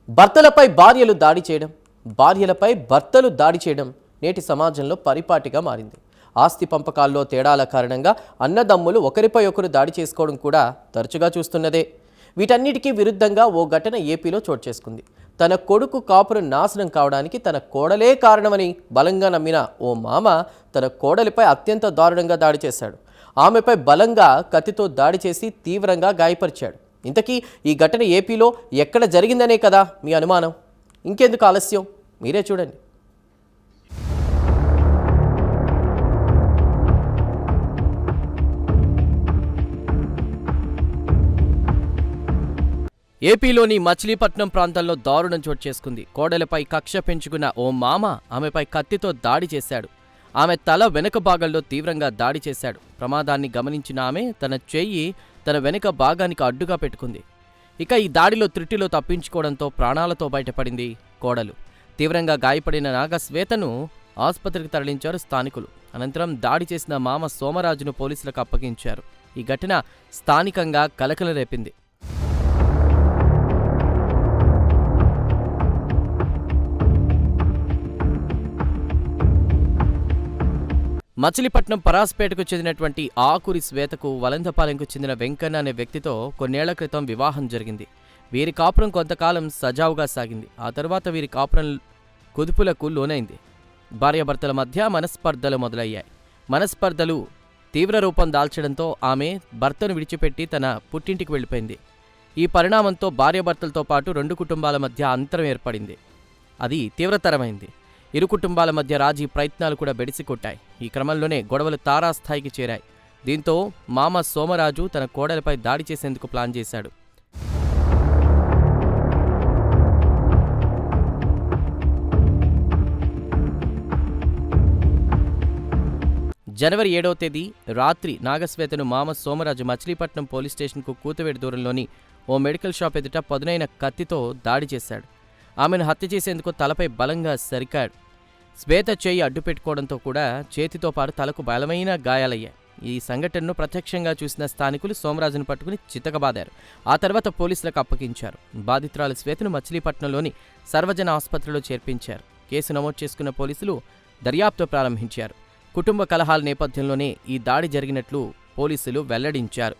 భర్తలపై భార్యలు దాడి చేయడం, భార్యలపై భర్తలు దాడి చేయడం నేటి సమాజంలో పరిపాటిగా మారింది. ఆస్తి పంపకాల్లో తేడాల కారణంగా అన్నదమ్ములు ఒకరిపై ఒకరు దాడి చేసుకోవడం కూడా తరచుగా చూస్తున్నదే. వీటన్నిటికీ విరుద్ధంగా ఓ ఘటన ఏపీలో చోటు చేసుకుంది. తన కొడుకు కాపురం నాశనం కావడానికి తన కోడలే కారణమని బలంగా నమ్మిన ఓ మామ తన కోడలిపై అత్యంత దారుణంగా దాడి చేశాడు. ఆమెపై బలంగా కత్తితో దాడి చేసి తీవ్రంగా గాయపరిచాడు. ఇంతకీ ఈ ఘటన ఏపీలో ఎక్కడ జరిగిందనే కదా మీ అనుమానం? ఇంకెందుకు ఆలస్యం, మీరే చూడండి. ఏపీలోని మచిలీపట్నం ప్రాంతంలో దారుణం చోటు చేసుకుంది. కోడలపై కక్ష పెంచుకున్న ఓ మామ ఆమెపై కత్తితో దాడి చేశాడు. ఆమె తల వెనుక భాగంలో తీవ్రంగా దాడి చేశాడు. ప్రమాదాన్ని గమనించిన ఆమె తన చెయ్యి తన వెనుక భాగానికి అడ్డుగా పెట్టుకుంది. ఇక ఈ దాడిలో త్రుటిలో తప్పించుకోవడంతో ప్రాణాలతో బయటపడింది కోడలు. తీవ్రంగా గాయపడిన నాగశ్వేతను ఆసుపత్రికి తరలించారు స్థానికులు. అనంతరం దాడి చేసిన మామ సోమరాజును పోలీసులకు అప్పగించారు. ఈ ఘటన స్థానికంగా కలకలం రేపింది. మచిలీపట్నం పరాస్పేటకు చెందినటువంటి ఆకురి శ్వేతకు వలందపాలెంకు చెందిన వెంకన్న అనే వ్యక్తితో కొన్నేళ్ల క్రితం వివాహం జరిగింది. వీరి కాపురం కొంతకాలం సజావుగా సాగింది. ఆ తర్వాత వీరి కాపురం కుదుపులకు లోనైంది. భార్యాభర్తల మధ్య మనస్పర్ధలు మొదలయ్యాయి. మనస్పర్ధలు తీవ్ర రూపం దాల్చడంతో ఆమె భర్తను విడిచిపెట్టి తన పుట్టింటికి వెళ్ళిపోయింది. ఈ పరిణామంతో భార్యాభర్తలతో పాటు రెండు కుటుంబాల మధ్య అంతరం ఏర్పడింది. అది తీవ్రతరమైంది. ఇరు కుటుంబాల మధ్య రాజీ ప్రయత్నాలు కూడా బెడిసికొట్టాయి. ఈ క్రమంలోనే గొడవలు తారాస్థాయికి చేరాయి. దీంతో మామ సోమరాజు తన కోడలపై దాడి చేసేందుకు ప్లాన్ చేశాడు. జనవరి 7వ తేదీ రాత్రి నాగశ్వేతను మామ సోమరాజు మచిలీపట్నం పోలీస్ స్టేషన్కు కూతవేడి దూరంలోని ఓ మెడికల్ షాప్ ఎదుట పదునైన కత్తితో దాడి చేశాడు. ఆమెను హత్య చేసేందుకు తలపై బలంగా సరికాడు. శ్వేత చేయి అడ్డుపెట్టుకోవడంతో కూడా చేతితో పాటు తలకు బలమైన గాయాలయ్యాయి. ఈ సంఘటనను ప్రత్యక్షంగా చూసిన స్థానికులు సోమరాజును పట్టుకుని చితకబాదారు. ఆ తర్వాత పోలీసులకు అప్పగించారు. బాధితురాలు శ్వేతను మచిలీపట్నంలోని సర్వజన ఆసుపత్రిలో చేర్పించారు. కేసు నమోదు చేసుకున్న పోలీసులు దర్యాప్తు ప్రారంభించారు. కుటుంబ కలహాల నేపథ్యంలోనే ఈ దాడి జరిగినట్లు పోలీసులు వెల్లడించారు.